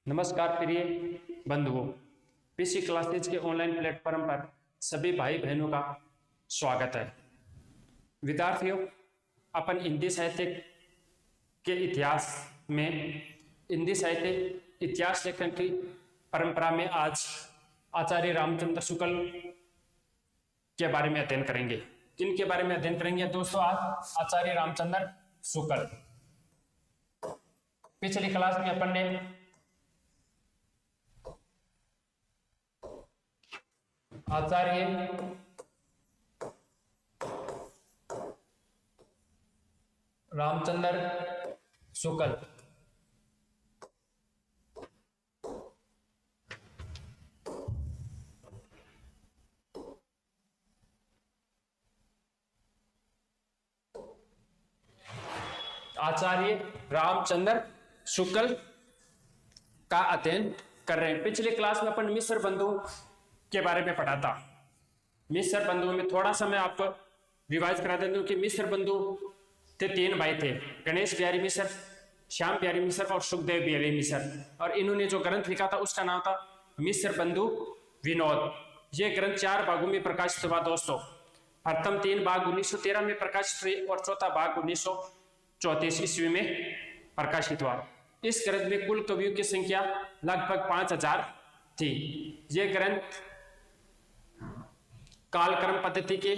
नमस्कार प्रिय बंधुओं, पीसी क्लासेज के ऑनलाइन प्लेटफॉर्म पर सभी भाई बहनों का स्वागत है। विद्यार्थियों, अपन हिंदी साहित्य के इतिहास में हिंदी साहित्य इतिहास लेखन की परंपरा में आज आचार्य रामचंद्र शुक्ल के बारे में अध्ययन करेंगे। किनके बारे में अध्ययन करेंगे दोस्तों? आज आचार्य रामचंद्र शुक्ल। पिछली क्लास में अपन ने आचार्य रामचंद्र शुक्ल आचार्य रामचंद्र शुक्ल का अध्ययन कर रहे हैं। पिछले क्लास में अपन मिश्र बंधु के बारे में पढ़ा था। मिश्र बंधुओं में थोड़ा सा मैं आपको रिवाइज करा देता हूं कि मिश्र बंधु थे, तीन भाई थे, गणेश बिहारी मिश्र, श्याम बिहारी मिश्र और सुखदेव बिहारी मिश्र। और इन्होंने जो ग्रंथ लिखा था उसका नाम था मिश्र बंधु विनोद। ये ग्रंथ 4 भागों में प्रकाशित हुआ दोस्तों। प्रथम 3 भाग 1913 में प्रकाशित हुए और चौथा भाग 1934 ईस्वी में प्रकाशित हुआ। इस ग्रंथ में कुल कवियों की संख्या लगभग 5000 थी। ये ग्रंथ कालक्रम पद्धति के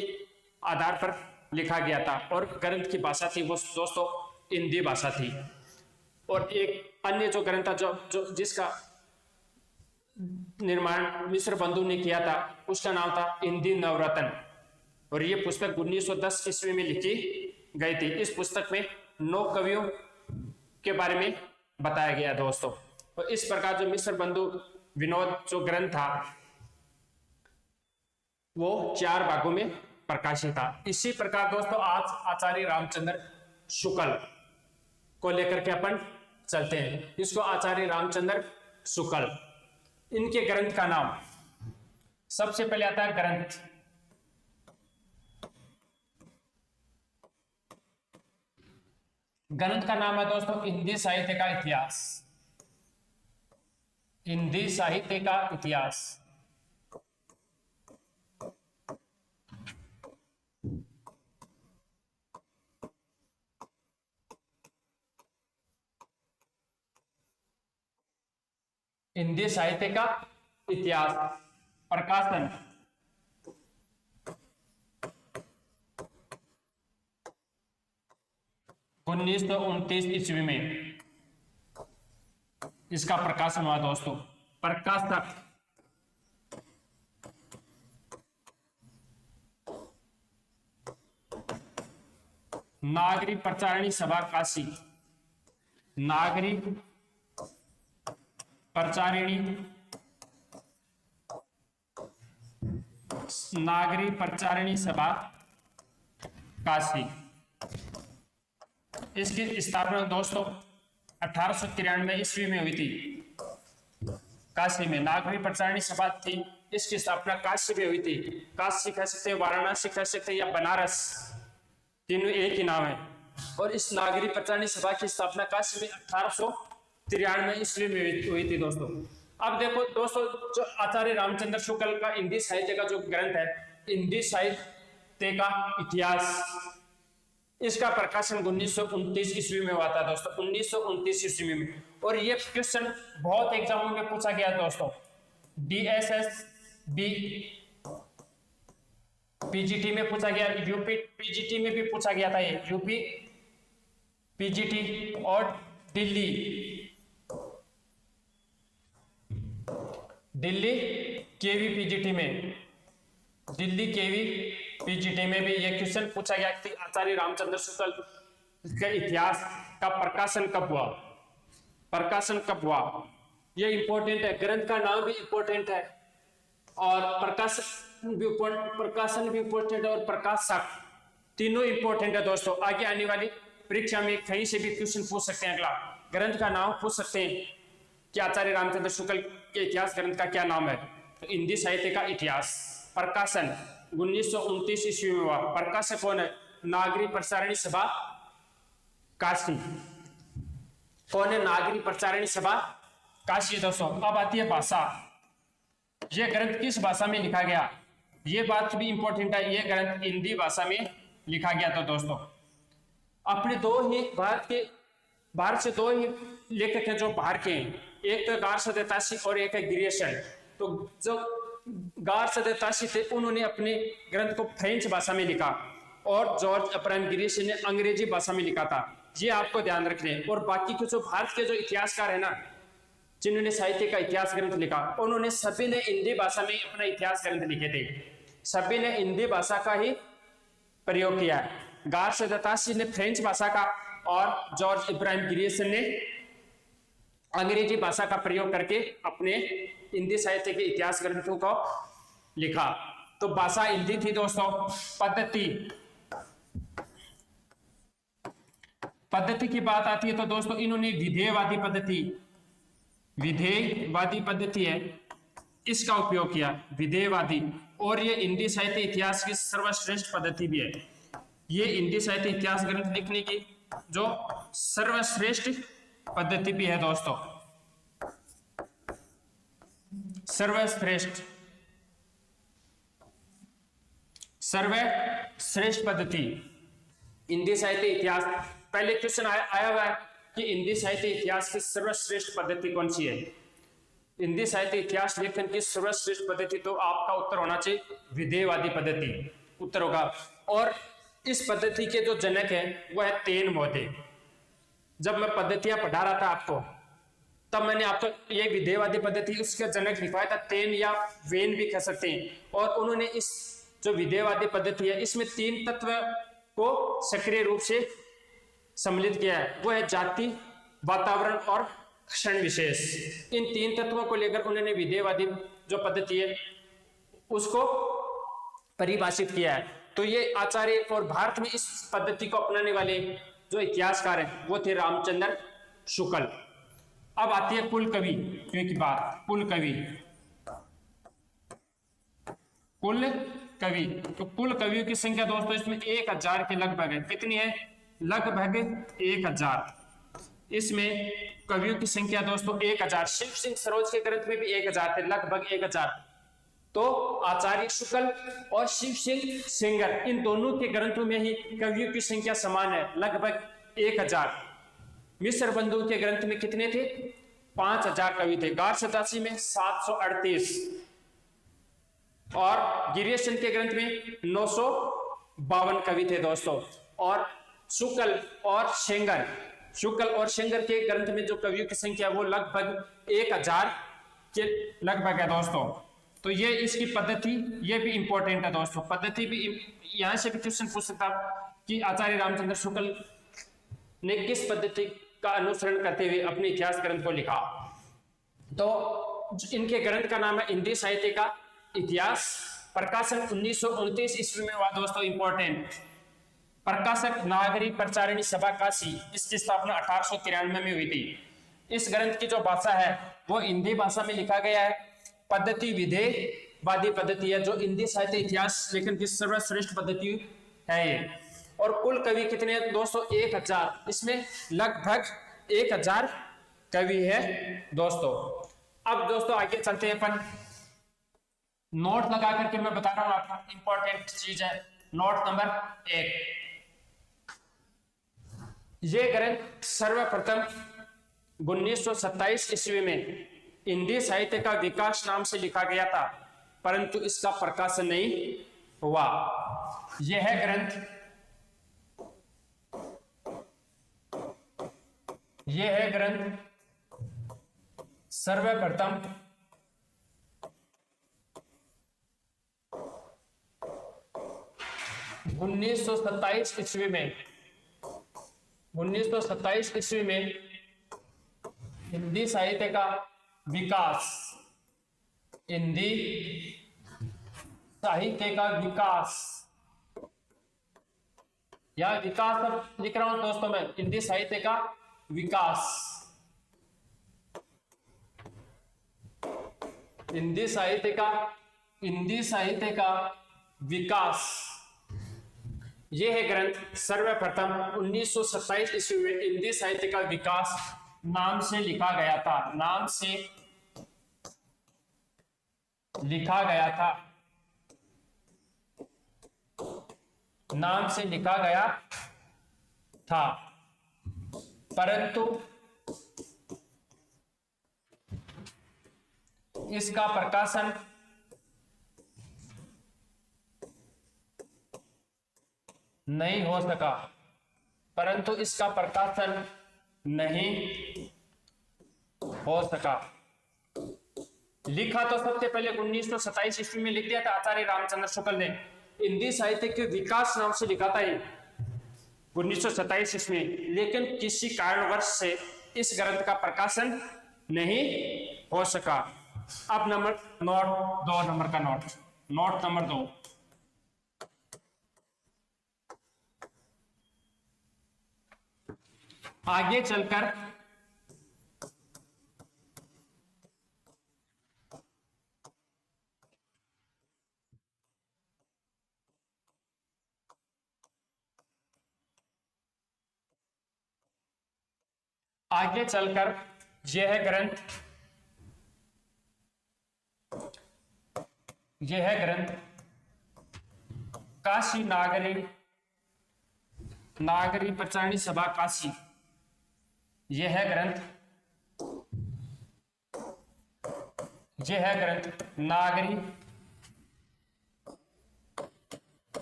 आधार पर लिखा गया था और ग्रंथ की भाषा थी वो दोस्तों हिंदी भाषा थी। और एक अन्य जो ग्रंथ था जो जिसका निर्माण मिश्र बंधु ने किया था उसका नाम था हिंदी नवरत्न। और ये पुस्तक 1910 ईस्वी में लिखी गई थी। इस पुस्तक में 9 कवियों के बारे में बताया गया दोस्तों। और इस प्रकार जो मिश्र बंधु विनोद जो ग्रंथ था वो 4 भागों में प्रकाशित था। इसी प्रकार दोस्तों आज आचार्य रामचंद्र शुक्ल को लेकर के अपन चलते हैं। इसको आचार्य रामचंद्र शुक्ल, इनके ग्रंथ का नाम सबसे पहले आता है ग्रंथ। ग्रंथ का नाम है दोस्तों हिंदी साहित्य का इतिहास। हिंदी साहित्य का इतिहास। हिंदी साहित्य का इतिहास। प्रकाशन 1929 ईस्वी में इसका प्रकाशन हुआ दोस्तों। प्रकाशक नागरी प्रचारिणी सभा काशी। नागरी प्रचारिणी सभा काशी। इसकी स्थापना दोस्तों 1893 ईस्वी में हुई थी। काशी में नागरी प्रचारिणी सभा थी, इसकी स्थापना काशी में हुई थी। काशी कह सकते हैं, वाराणसी कह सकते हैं या बनारस, तीनों एक ही नाम है। और इस नागरी प्रचारिणी सभा की स्थापना काशी में 1893 ईस्वी में हुई थी दोस्तों। अब देखो दोस्तों, जो आचार्य रामचंद्र शुक्ल का हिंदी साहित्य का जो ग्रंथ है हिंदी साहित्य का इतिहास, इसका प्रकाशन 1929 ईस्वी में हुआ था दोस्तों। 1929 ईस्वी में। और ये क्वेश्चन बहुत एग्जामों में पूछा गया दोस्तों। DSS B PGT में पूछा गया, यूपी PGT में भी पूछा गया था। ये यूपी PGT और दिल्ली KV PGT में, दिल्ली KV PGT में भी ये क्वेश्चन पूछा गया कि आचार्य रामचंद्र शुक्ल के इतिहास का प्रकाशन कब हुआ। प्रकाशन कब हुआ ये इंपॉर्टेंट है। ग्रंथ का नाम भी इंपॉर्टेंट है और प्रकाशन भी इंपॉर्टेंट है और प्रकाशक, तीनों इंपॉर्टेंट है दोस्तों। आगे आने वाली परीक्षा में कहीं से भी क्वेश्चन पूछ सकते हैं। अगला ग्रंथ का नाम पूछ सकते हैं कि आचार्य रामचंद्र शुक्ल के इतिहास ग्रंथ का क्या नाम है। तो हिंदी साहित्य का इतिहास। प्रकाशन 1929 ईस्वी में हुआ। प्रकाशक कौन है? नागरी प्रचारिणी सभा काशी। कौन है? नागरी प्रचारिणी सभा काशी दोस्तों। अब आती है भाषा। ये ग्रंथ किस भाषा में लिखा गया, ये बात भी इंपॉर्टेंट है। ये ग्रंथ हिंदी भाषा में लिखा गया था दोस्तों। अपने भारत से दो ही लेखक हैं जो बाहर के हैं, एक तो गार सदेतासी और एक है गिरियसन। तो जो गार सदेतासी थे उन्होंने अपने ग्रंथ को फ्रेंच भाषा में लिखा और जॉर्ज अब्राहम गिरियसन ने अंग्रेजी भाषा में लिखा था, ये आपको ध्यान रखना है। और बाकी के जो भारत के जो इतिहासकार है ना, जिन्होंने साहित्य का इतिहास ग्रंथ लिखा, उन्होंने सभी ने हिंदी भाषा में अपना इतिहास ग्रंथ लिखे थे, सभी ने हिंदी भाषा का ही प्रयोग किया है। गार सदेतासी ने फ्रेंच भाषा का और जॉर्ज इब्राहिम गिरियसन ने अंग्रेजी भाषा का प्रयोग करके अपने हिंदी साहित्य के इतिहास ग्रंथों को लिखा। तो भाषा हिंदी थी दोस्तों। पद्धति की बात आती है तो दोस्तों इन्होंने विधेयवादी पद्धति है, इसका उपयोग किया, विधेयवादी। और ये हिंदी साहित्य इतिहास की सर्वश्रेष्ठ पद्धति भी है। ये हिंदी साहित्य इतिहास ग्रंथ लिखने की जो सर्वश्रेष्ठ पद्धति भी है दोस्तों, सर्वश्रेष्ठ पद्धति हिंदी साहित्य इतिहास। पहले क्वेश्चन आया हुआ है कि हिंदी साहित्य इतिहास की सर्वश्रेष्ठ पद्धति कौन सी है। हिंदी साहित्य इतिहास लेखन की सर्वश्रेष्ठ पद्धति, तो आपका उत्तर होना चाहिए विधेयवादी पद्धति, उत्तर होगा। और इस पद्धति के जो जनक है वह है तेन मोदे। जब मैं पद्धतियां पढ़ा रहा था आपको, तब मैंने आपको ये विधेयवादी पद्धति उसका जनक लिखवाया था, तेन या वेन भी कह सकते हैं। और उन्होंने इस जो विधेयवादी पद्धति है इसमें 3 तत्व को सक्रिय रूप से सम्मिलित किया है, वो है जाति, वातावरण और क्षण विशेष। इन 3 तत्वों को लेकर उन्होंने विधेयवादी जो पद्धति है उसको परिभाषित किया है। तो ये आचार्य और भारत में इस पद्धति को अपनाने वाले जो इतिहासकार हैं वो थे रामचंद्र शुक्ल। अब आती है कुल कवि की बात। कुल कवि तो कुल कवियों की संख्या दोस्तों इसमें 1000 के लगभग है। कितनी है? लगभग 1000। इसमें कवियों की संख्या दोस्तों 1000। शिव सिंह सरोज के ग्रंथ में भी 1000 थे, लगभग 1000। तो आचार्य शुक्ल और शिव सिंह सेंगर इन दोनों के ग्रंथों में ही कवियों की संख्या समान है, लगभग 1000। मिश्र बंधु के ग्रंथ में कितने थे? 5000 कवि थे। गार सदासी में 738 और गिरियसन के ग्रंथ में 952 कवि थे दोस्तों। और शुक्ल और सेंगर के ग्रंथ में जो कवियों की संख्या वो लगभग 1000 के लगभग है दोस्तों। तो ये इसकी पद्धति, ये भी इंपॉर्टेंट है दोस्तों। पद्धति भी यहां से भी क्वेश्चन पूछ सकता कि आचार्य रामचंद्र शुक्ल ने किस पद्धति का अनुसरण करते हुए अपने इतिहास ग्रंथ को लिखा। तो इनके ग्रंथ का नाम है हिंदी साहित्य का इतिहास। प्रकाशन 1929 ईस्वी में हुआ दोस्तों, इंपॉर्टेंट। प्रकाशक नागरी प्रचारिणी सभा काशी, इसकी स्थापना 1893 में हुई थी। इस ग्रंथ की जो भाषा है वो हिंदी भाषा में लिखा गया है। पद्धति विधेयवादी पद्धति है जो हिंदी साहित्य इतिहास लेखन की सर्वश्रेष्ठ पद्धति है ये। और कुल कवि कितने हैं दोस्तों? 1000। इसमें लगभग 1000 कवि है दोस्तों। अब दोस्तों आगे चलते हैं अपन। नोट लगा करके मैं बता रहा हूं आपको, इंपॉर्टेंट चीज है। नोट नंबर 1, ये ग्रंथ सर्वप्रथम 1927 ईस्वी में हिंदी साहित्य का विकास नाम से लिखा गया था, परंतु इसका प्रकाशन नहीं हुआ। यह ग्रंथ सर्वप्रथम 1927 ईस्वी में हिंदी साहित्य का विकास, हिंदी साहित्य का विकास या विकास अब लिख रहा हूं दोस्तों मैं, हिंदी साहित्य का विकास, हिंदी साहित्य का विकास। यह है ग्रंथ सर्वप्रथम 1927 ईस्वी में हिंदी साहित्य का विकास नाम से लिखा गया था, नाम से लिखा गया था, नाम से लिखा गया था, परंतु इसका प्रकाशन नहीं हो सका, परंतु इसका प्रकाशन नहीं हो सका। लिखा तो सबसे पहले 1927 ईस्वी में लिख दिया था आचार्य रामचंद्र शुक्ल ने। हिंदी साहित्य के विकास नाम से लिखा था 1927 ईस्वी में, लेकिन किसी कारणवश से इस ग्रंथ का प्रकाशन नहीं हो सका। अब नंबर नोट 2 नंबर का नोट नंबर 2, आगे चलकर यह ग्रंथ काशी नागरी प्रचारणी सभा काशी, यह ग्रंथ नागरी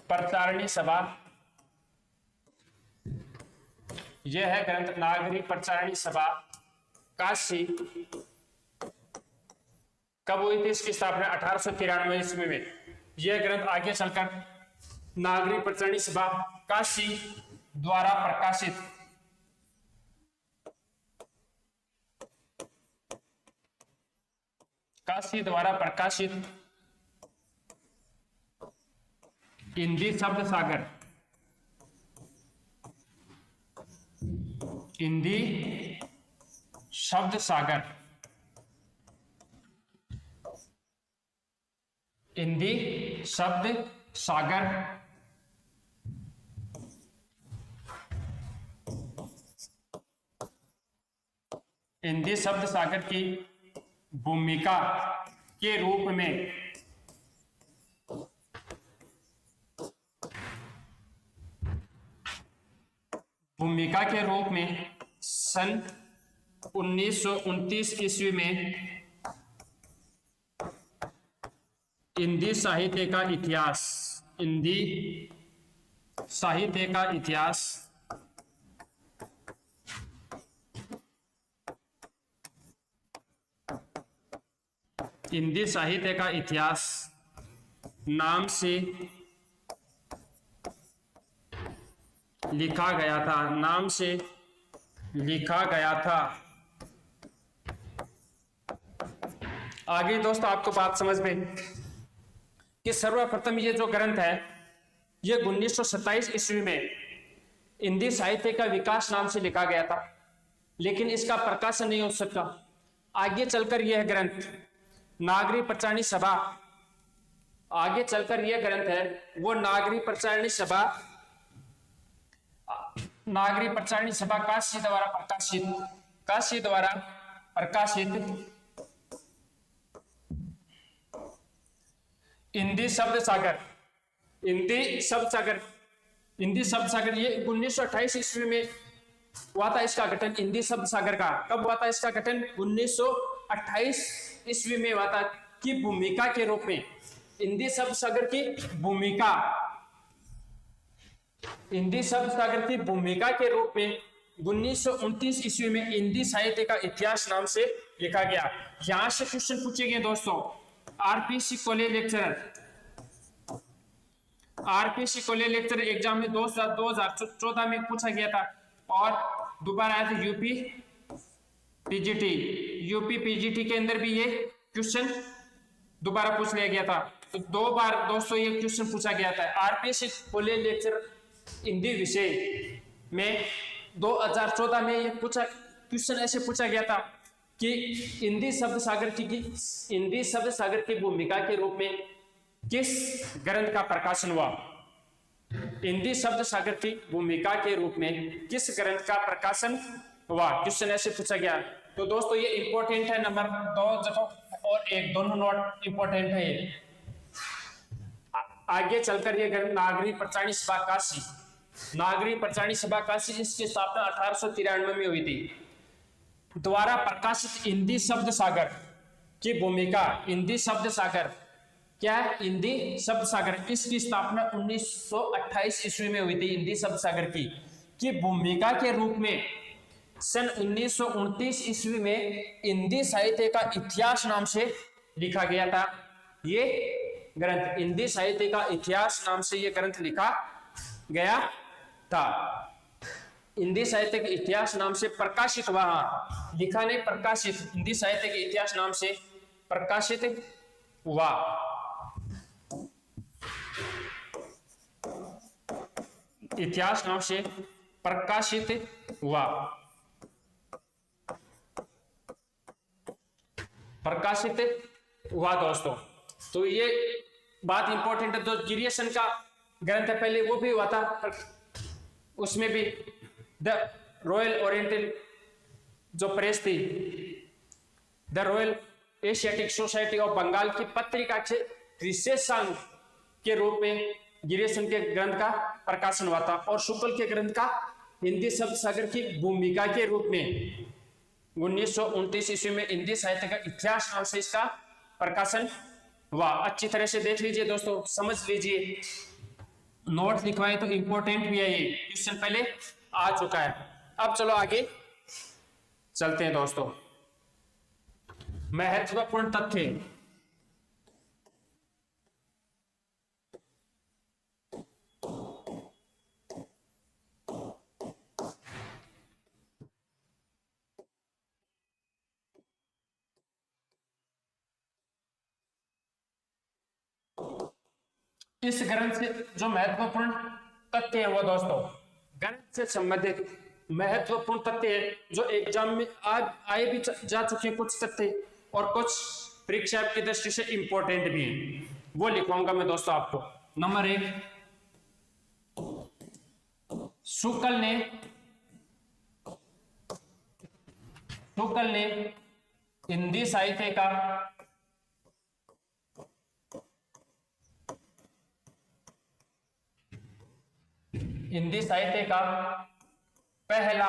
प्रचारणी सभा, यह ग्रंथ नागरी प्रचारणी सभा काशी कब हुई थी? इसकी स्थापना 1893 ईस्वी में। यह ग्रंथ आगे चलकर नागरी प्रचारणी सभा काशी द्वारा प्रकाशित हिंदी शब्द सागर, हिंदी शब्द सागर, हिंदी शब्द सागर हिंदी शब्द सागर की भूमिका के रूप में सन 1929 ईस्वी में हिंदी साहित्य का इतिहास, हिंदी साहित्य का इतिहास हिंदी साहित्य का इतिहास नाम से लिखा गया था, नाम से लिखा गया था। आगे दोस्तों आपको बात समझ में कि सर्वप्रथम ये जो ग्रंथ है ये 1927 ईस्वी में हिंदी साहित्य का विकास नाम से लिखा गया था, लेकिन इसका प्रकाशन नहीं हो सका। आगे चलकर यह ग्रंथ नागरी प्रचारणी सभा, आगे चलकर यह ग्रंथ है वो नागरी प्रचारणी सभा काशी द्वारा प्रकाशित हिंदी शब्द सागर ये 1928 ईस्वी में हुआ था इसका गठन। हिंदी शब्द सागर का कब हुआ था इसका गठन? 1928 ईस्वी में हुआ था। की भूमिका के रूप में हिंदी शब्द सागर की भूमिका, हिंदी शब्द सागर की भूमिका के रूप में 1929 ईस्वी में हिंदी साहित्य का इतिहास नाम से लिखा गया। यहां से क्वेश्चन पूछे गए दोस्तों। आरपीसी कॉलेज लेक्चर एग्जाम में 2014 में पूछा गया था और दोबारा आया था यूपी पीजीटी के अंदर भी ये क्वेश्चन दोबारा पूछ लिया गया था। तो 2 बार दोस्तों ये क्वेश्चन पूछा गया था। आरपीसी कॉलेज लेक्चर हिंदी विषय में 2014 में ये क्वेश्चन ऐसे पूछा गया था कि हिंदी शब्द सागर की भूमिका के रूप में किस ग्रंथ का प्रकाशन हुआ? हिंदी शब्द सागर की भूमिका के रूप में किस ग्रंथ का प्रकाशन वाह, क्वेश्चन ऐसे पूछा गया। तो दोस्तों ये इंपॉर्टेंट है, नंबर 2 देखो और 1 दोनों नोट इंपॉर्टेंट है ये। आगे चलकर ये नागरी प्रचारणी सभा काशी, नागरी प्रचारणी सभा काशी इसकी स्थापना 1893 में हुई थी। द्वारा प्रकाशित हिंदी शब्द सागर की भूमिका, हिंदी शब्द सागर क्या है, हिंदी शब्द सागर, इसकी स्थापना 1928 ईस्वी में हुई थी। हिंदी शब्द सागर की भूमिका के रूप में सन 1929 ईस्वी में हिंदी साहित्य का इतिहास नाम से लिखा गया था। ये ग्रंथ हिंदी साहित्य का इतिहास नाम से ये ग्रंथ लिखा गया था। हिंदी साहित्य के इतिहास नाम से प्रकाशित हुआ, लिखा नहीं प्रकाशित, हिंदी साहित्य के इतिहास नाम से प्रकाशित हुआ। इतिहास नाम से प्रकाशित हुआ, प्रकाशित हुआ दोस्तों। तो ये बात इंपॉर्टेंट है। तो गिरियसन का ग्रंथ है पहले, वो भी हुआ था, उसमें भी द रॉयल ओरिएंटल जो प्रेस थी, the Royal Asiatic Society of Bengal की पत्रिका के विशेषांक के रूप में गिरियसन के ग्रंथ का प्रकाशन हुआ था। और शुक्ल के ग्रंथ का हिंदी शब्द सागर की भूमिका के रूप में 1929 ईस्वी में हिंदी साहित्य का इतिहास नाम से इसका प्रकाशन हुआ। अच्छी तरह से देख लीजिए दोस्तों, समझ लीजिए, नोट लिखवाए तो इंपॉर्टेंट भी है, ये क्वेश्चन पहले आ चुका है। अब चलो आगे चलते हैं दोस्तों। महत्वपूर्ण तथ्य, इस ग्रंथ से जो महत्वपूर्ण तथ्य है वो दोस्तों, ग्रंथ से संबंधित महत्वपूर्ण तथ्य है जो एग्जाम में आए भी जा चुके हैं कुछ तथ्य, और कुछ परीक्षा की दृष्टि से इंपॉर्टेंट भी है, वो लिखवाऊंगा मैं दोस्तों आपको। नंबर 1, शुक्ल ने हिंदी साहित्य का पहला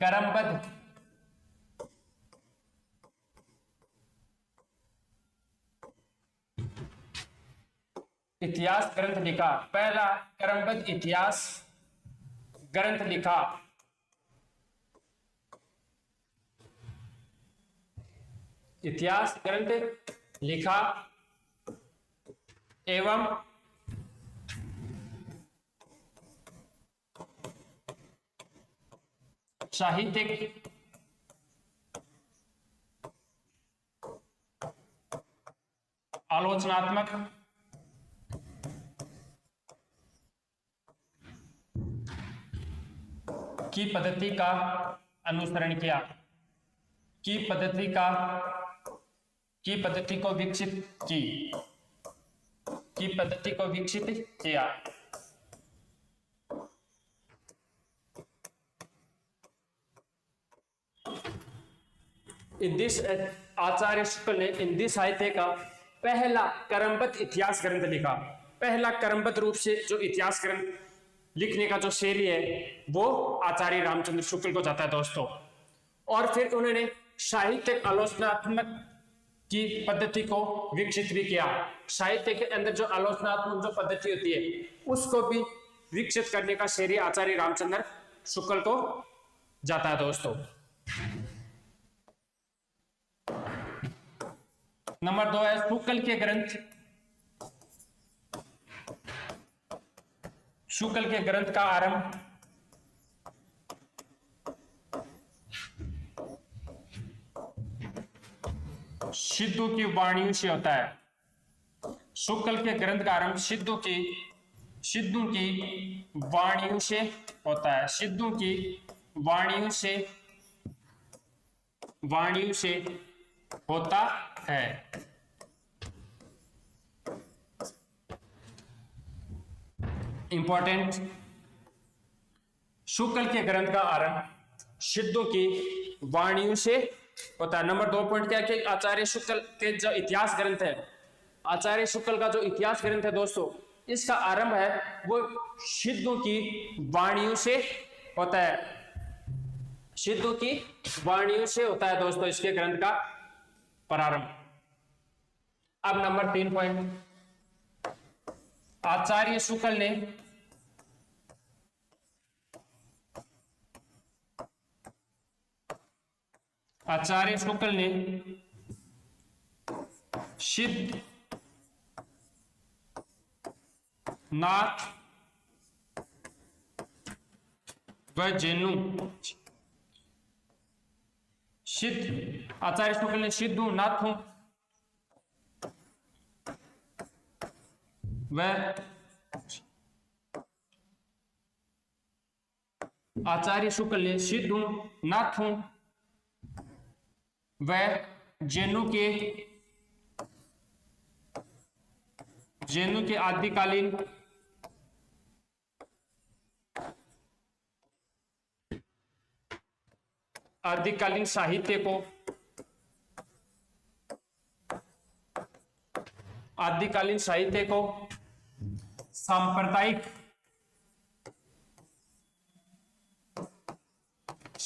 क्रमबद्ध इतिहास ग्रंथ लिखा, पहला क्रमबद्ध इतिहास ग्रंथ लिखा। इतिहास ग्रंथ लिखा एवं साहित्यिक आलोचनात्मक की पद्धति का अनुसरण किया, की पद्धति को विकसित किया। आचार्य शुक्ल ने हिंदी साहित्य का पहला क्रमबद्ध इतिहास ग्रंथ लिखा। पहला क्रमबद्ध रूप से जो इतिहास ग्रंथ लिखने का जो शैली है वो आचार्य रामचंद्र शुक्ल को जाता है दोस्तों। और फिर उन्होंने साहित्यिक आलोचनात्मक की पद्धति को विकसित भी किया। साहित्य के अंदर जो आलोचनात्मक जो पद्धति होती है उसको भी विकसित करने का श्रेय आचार्य रामचंद्र शुक्ल को जाता है दोस्तों। नंबर 2 है शुक्ल के ग्रंथ का आरंभ सिद्धू की वाणियों से होता है। शुक्ल के ग्रंथ का आरंभ सिद्धू की वाणियों से होता है। सिद्धू की वाणियों से होता है। इंपॉर्टेंट, शुक्ल के ग्रंथ का आरंभ सिद्धों की वाणियों से होता है। नंबर 2 पॉइंट क्या कि आचार्य शुक्ल के जो इतिहास ग्रंथ है, आचार्य शुक्ल का जो इतिहास ग्रंथ है दोस्तों, इसका आरंभ है वो सिद्धों की वाणियों से होता है। सिद्धों की वाणियों से होता है दोस्तों इसके ग्रंथ का प्रारंभ। अब नंबर 3 पॉइंट, आचार्य शुक्ल ने सिद्ध नाथ व जैनु आचार्य शुक्ल ने सिद्धों, नाथों व आचार्य शुक्ल ने सिद्धों, नाथों व जैनु के आदिकालीन साहित्य को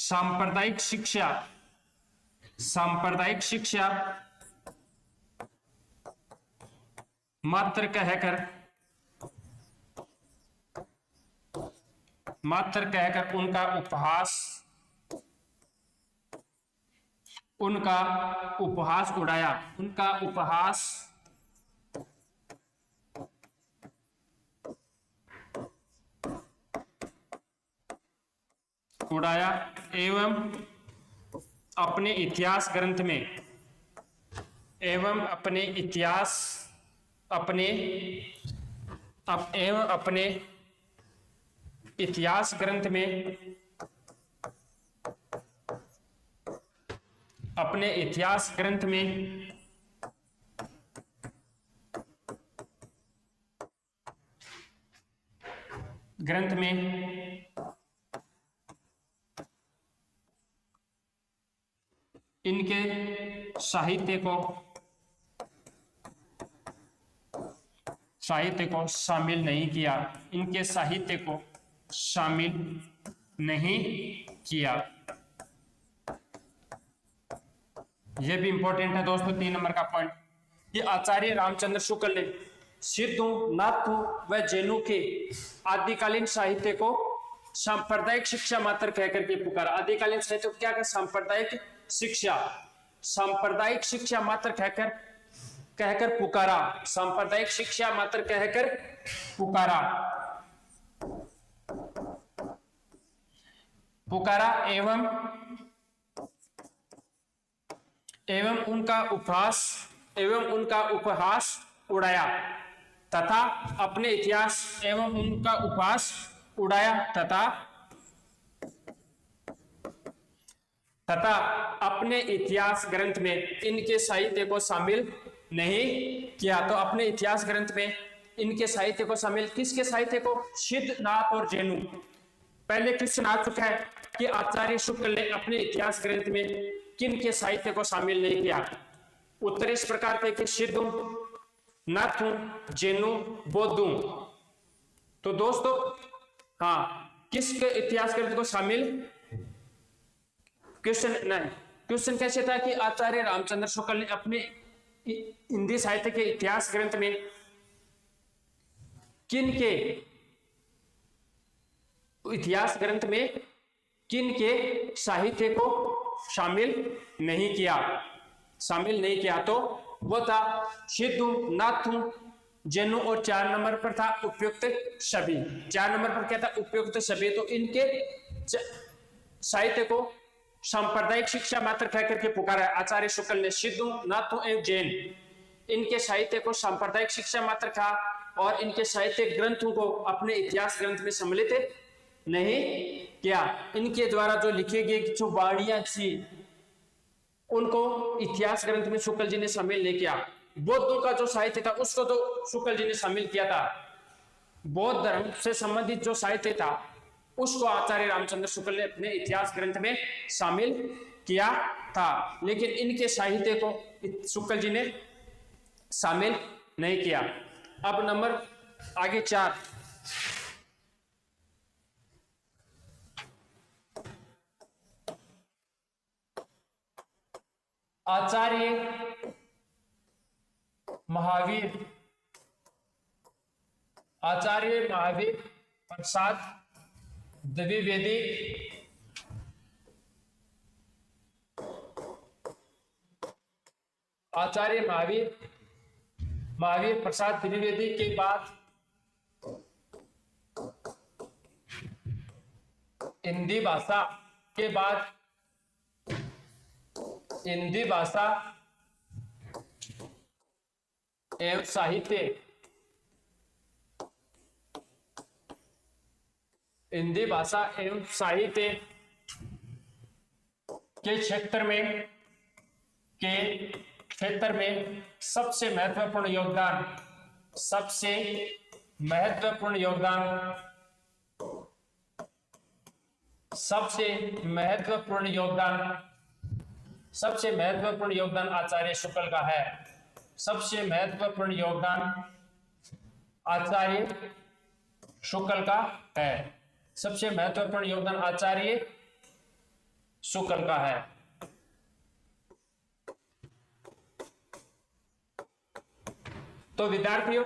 सांप्रदायिक शिक्षा मात्र कहकर उनका उपहास उड़ाया एवं अपने इतिहास ग्रंथ में इनके साहित्य को शामिल नहीं किया, यह भी इंपॉर्टेंट है दोस्तों। 3 नंबर का पॉइंट, ये आचार्य रामचंद्र शुक्ल ने सिद्धों, नाथों व जैनों के आदिकालीन साहित्य को सांप्रदायिक शिक्षा मात्र कहकर के पुकारा। आदिकालीन साहित्य को क्या सांप्रदायिक शिक्षा मात्र कहकर पुकारा एवं उनका उपहास उड़ाया तथा अपने इतिहास ग्रंथ में इनके साहित्य को शामिल नहीं किया। तो अपने इतिहास ग्रंथ में इनके साहित्य को शामिल, किसके साहित्य को? सिद्ध, नाथ और जैनु। पहले क्वेश्चन आ चुका है कि आचार्य शुक्ल ने अपने इतिहास ग्रंथ में किन के साहित्य को शामिल नहीं किया। उत्तर इस प्रकार थे कि सिद्धों, नाथों, जैनों, बौद्धों। तो दोस्तों किसके इतिहास ग्रंथ को शामिल? क्वेश्चन कैसे था कि आचार्य रामचंद्र शुक्ल ने अपने हिंदी साहित्य के इतिहास ग्रंथ में किनके साहित्य को शामिल नहीं किया। तो वो था सिद्धों, नाथों, जैनों और 4 नंबर पर था उपयुक्त सभी। 4 नंबर पर क्या था? उपयुक्त सभी। तो इनके साहित्य को सांप्रदायिक शिक्षा मात्र कहकर के पुकारा आचार्य शुक्ल ने। सिद्धों, नाथों एवं जैन, इनके साहित्य को सांप्रदायिक शिक्षा मात्र कहा और इनके साहित्य ग्रंथों को अपने इतिहास ग्रंथ में सम्मिलित नहीं किया। इनके द्वारा जो लिखे गए जो वाणियां थी उनको इतिहास ग्रंथ में शुक्ल जी ने शामिल नहीं किया। बौद्धों का जो साहित्य था उसको तो शुक्ल जी ने शामिल किया था। बौद्ध धर्म से संबंधित जो साहित्य था उसको आचार्य रामचंद्र शुक्ल ने अपने इतिहास ग्रंथ में शामिल किया था, लेकिन इनके साहित्य को शुक्ल जी ने शामिल नहीं किया। अब नंबर आगे 4, आचार्य महावीर प्रसाद द्विवेदी आचार्य महावीर प्रसाद द्विवेदी के बाद हिंदी भाषा एवं साहित्य हिंदी भाषा एवं साहित्य के क्षेत्र में सबसे महत्वपूर्ण योगदान आचार्य शुक्ल का है। सबसे महत्वपूर्ण योगदान आचार्य शुक्ल का है। सबसे महत्वपूर्ण योगदान आचार्य शुक्ल का है। तो विद्यार्थियों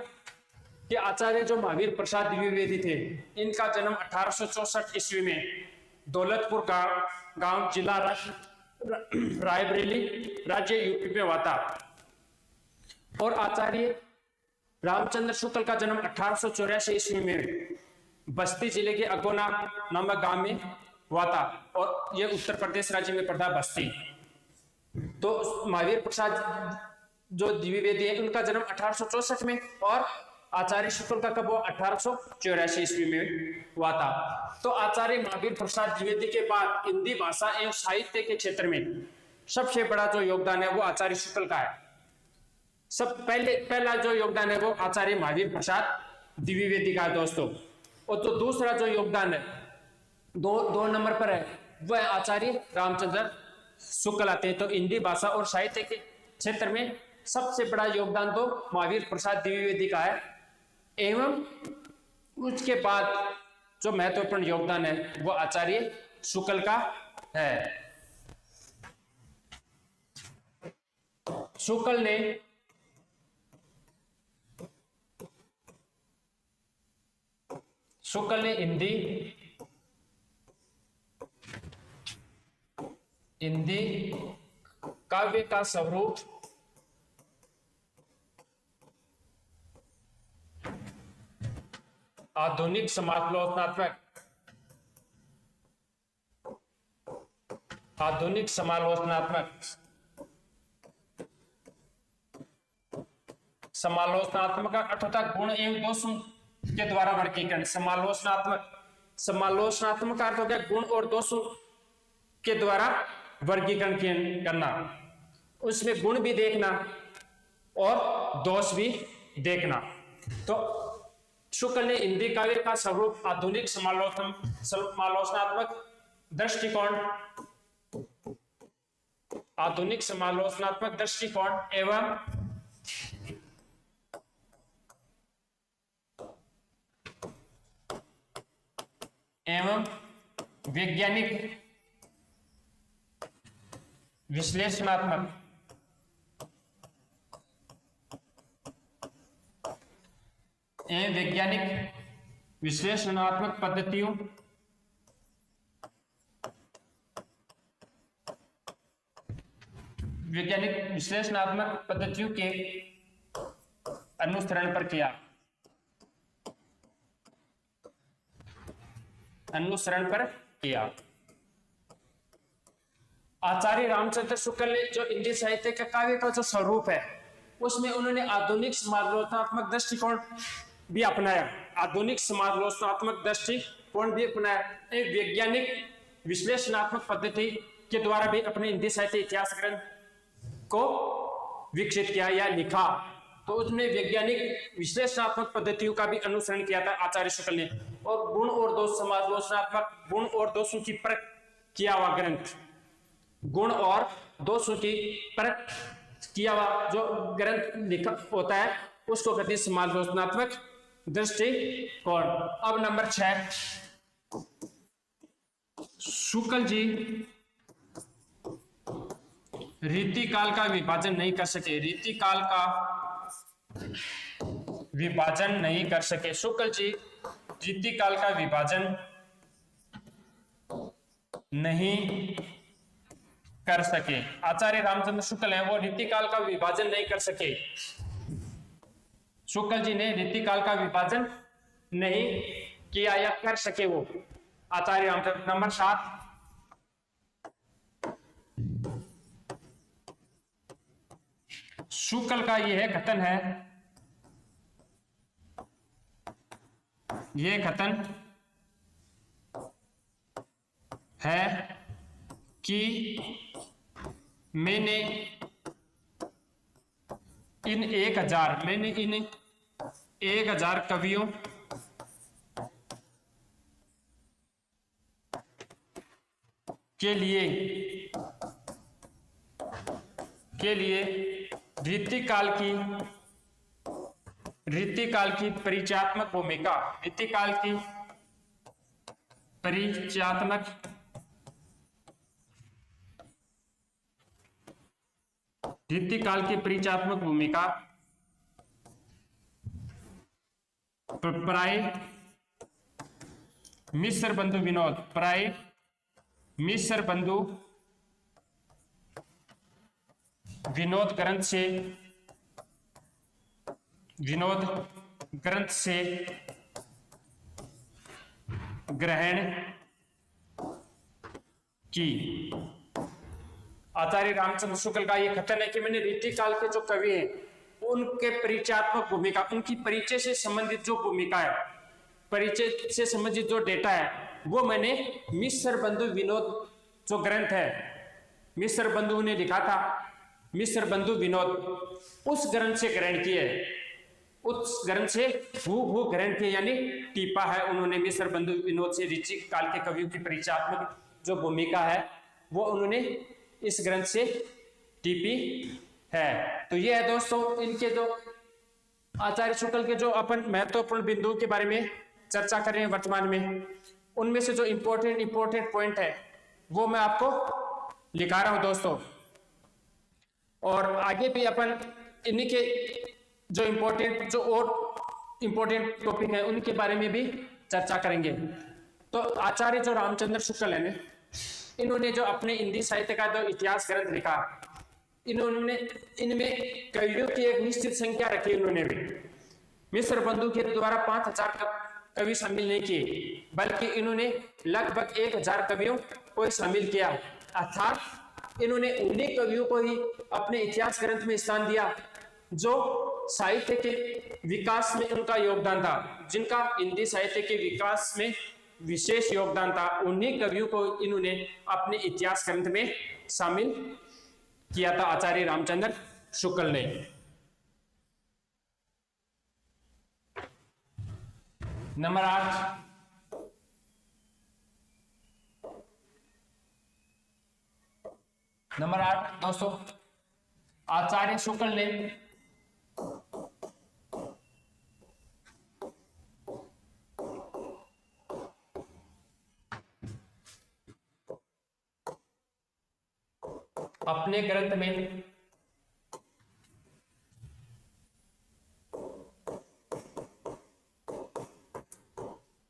कि आचार्य जो महावीर प्रसाद द्विवेदी थे, इनका जन्म 1864 ईस्वी में दौलतपुर गांव जिला रायबरेली राज्य यूपी में हुआ था। और आचार्य रामचंद्र शुक्ल का जन्म 1884 ईस्वी में बस्ती जिले के अगोना नामक गांव में हुआ था, और यह उत्तर प्रदेश राज्य में पड़ता बस्ती। तो महावीर प्रसाद जो द्विवेदी है, उनका जन्म 1864 में, और आचार्य शुक्ल का कब हुआ? 1884 ईस्वी में हुआ था। तो आचार्य महावीर प्रसाद द्विवेदी के बाद हिंदी भाषा एवं साहित्य के क्षेत्र में सबसे बड़ा जो योगदान है वो आचार्य शुक्ल का है। पहला जो योगदान है वो आचार्य महावीर प्रसाद द्विवेदी का है दोस्तों। और तो दूसरा जो योगदान है दो नंबर पर है, वह आचार्य रामचंद्र शुक्ल आते हैं। तो हिंदी भाषा और साहित्य के क्षेत्र में सबसे बड़ा योगदान तो महावीर प्रसाद द्विवेदी का है, एवं उसके बाद जो महत्वपूर्ण योगदान है वो आचार्य शुक्ल का है। शुक्ल ने हिंदी काव्य का स्वरूप आधुनिक समालोचनात्मक का अर्थ होता गुण एवं दोषों के द्वारा वर्गीकरण। समालोचनात्मक का अर्थ हो गया गुण और दोषों के द्वारा वर्गीकरण करना, उसमें गुण भी देखना और दोष भी देखना। तो शुक्ल ने हिंदी काव्य का स्वरूप आधुनिक समालोचनात्मक दृष्टिकोण एवं वैज्ञानिक विश्लेषणात्मक पद्धतियों के अनुसरण पर किया। आचार्य रामचंद्र शुक्ल ने जो हिंदी साहित्य का काव्य का जो स्वरूप है उसमें उन्होंने आधुनिक समालोचनात्मक दृष्टिकोण भी अपनाया। एक वैज्ञानिक विश्लेषणात्मक पद्धति के द्वारा भी अपने हिंदी साहित्य इतिहास ग्रंथ को विकसित किया या लिखा। तो उसमें वैज्ञानिक विश्लेषणात्मक पद्धतियों का भी अनुसरण किया था आचार्य शुक्ल ने। और गुण और दोष, समालोचनात्मक गुण और दोषों की परख किया हुआ ग्रंथ, गुण और दोषों की परख किया हुआ जो ग्रंथ लिखा होता है उसको कहते हैं समालोचनात्मक दृष्टिकोण। अब नंबर 6, शुक्ल जी रीतिकाल का विभाजन नहीं कर सके, रीतिकाल का विभाजन नहीं कर सके। शुक्ल जी रीतिकाल का विभाजन नहीं कर सके। आचार्य रामचंद्र शुक्ल है वो रीतिकाल का विभाजन नहीं कर सके। शुक्ल जी ने रीतिकाल का विभाजन नहीं किया या कर सके वो आचार्य रामचंद्र। नंबर 7, शुक्ल का यह कथन है, यह कथन है कि मैंने इन 1000 कवियों के लिए रीतिकाल की परिचयात्मक भूमिका, रीतिकाल की परिचयात्मक भूमिका प्राय मिश्र बंधु विनोद ग्रंथ से ग्रहण की। आचार्य रामचंद्र शुक्ल का यह कथन है कि मैंने रीतिकाल के जो कवि हैं उनके परिचयात्मक भूमिका, उनकी परिचय से संबंधित जो भूमिका है, परिचय से संबंधित जो डेटा है वो मैंने मिश्र बंधु विनोद जो ग्रंथ है, मिश्र बंधु ने लिखा था, मिश्र बंधु विनोद, उस ग्रंथ से ग्रहण किए, उस ग्रंथ से हूबहू ग्रहण किए, यानी टीपा है उन्होंने मिश्र बंधु विनोद से रीतिकाल के कवियों की परिचयात्मक जो भूमिका है वो उन्होंने इस ग्रंथ से टीपी है। तो ये है दोस्तों इनके जो आचार्य शुक्ल के जो अपन महत्वपूर्ण बिंदुओं के बारे में चर्चा कर रहे हैं वर्तमान में, उनमें से जो इंपॉर्टेंट पॉइंट है वो मैं आपको लिखा रहा हूं दोस्तों। और आगे भी अपन इन्हीं के जो इंपॉर्टेंट टॉपिक है उनके बारे में भी चर्चा करेंगे। तो आचार्य जो रामचंद्र शुक्ल है इन्होंने जो अपने हिंदी साहित्य का जो इतिहास ग्रंथ लिखा, इन्होंने इनमें कवियों की एक निश्चित संख्या रखी। इन्होंने भी मिश्र बंधु के द्वारा 5000 कवि शामिल नहीं किए, बल्कि इन्होंने लगभग 1000 कवियों को शामिल किया। अर्थात इन्होंने उन्हीं कवियों को ही अपने इतिहास ग्रंथ में स्थान दिया जो साहित्य के विकास में उनका योगदान था, जिनका हिंदी साहित्य के विकास में विशेष योगदान था। उन्हीं कवियों को इन्होंने अपने इतिहास ग्रंथ में शामिल किया था आचार्य रामचंद्र शुक्ल ने। नंबर 8 दोस्तों, आचार्य शुक्ल ने अपने ग्रंथ में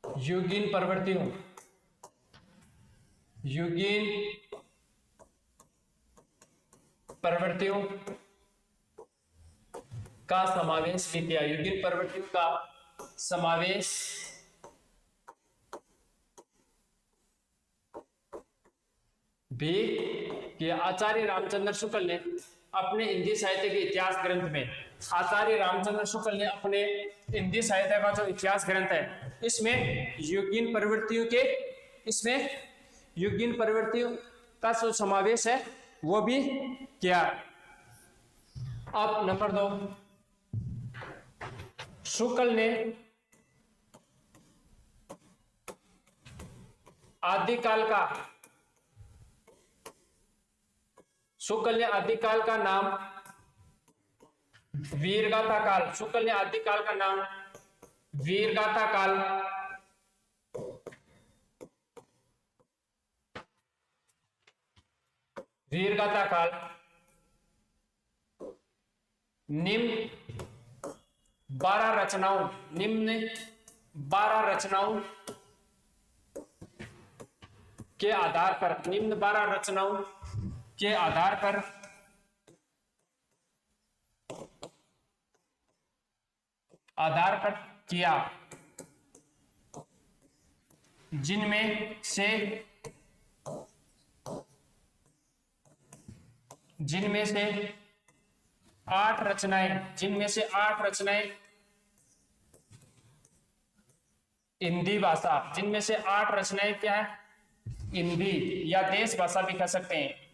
युगीन प्रवृत्तियों का समावेश भी किया। युगीन प्रवृत्तियों का समावेश भी कि आचार्य रामचंद्र शुक्ल ने अपने हिंदी साहित्य के इतिहास ग्रंथ में, आचार्य रामचंद्र शुक्ल ने अपने हिंदी साहित्य का जो इतिहास ग्रंथ है इसमें युगीन प्रवृत्तियों का जो समावेश है वो भी किया। अब नंबर 2, शुक्ल ने आदिकाल का नाम वीरगाथा काल, शुक्ल ने आदिकाल का नाम वीरगाथा काल, वीरगाथा काल निम्न 12 रचनाओं के आधार पर, निम्न 12 रचनाओं के आधार पर किया, जिनमें से 8 रचनाएं हिंदी भाषा, जिनमें से 8 रचनाएं क्या है, हिंदी या देश भाषा भी कह सकते हैं।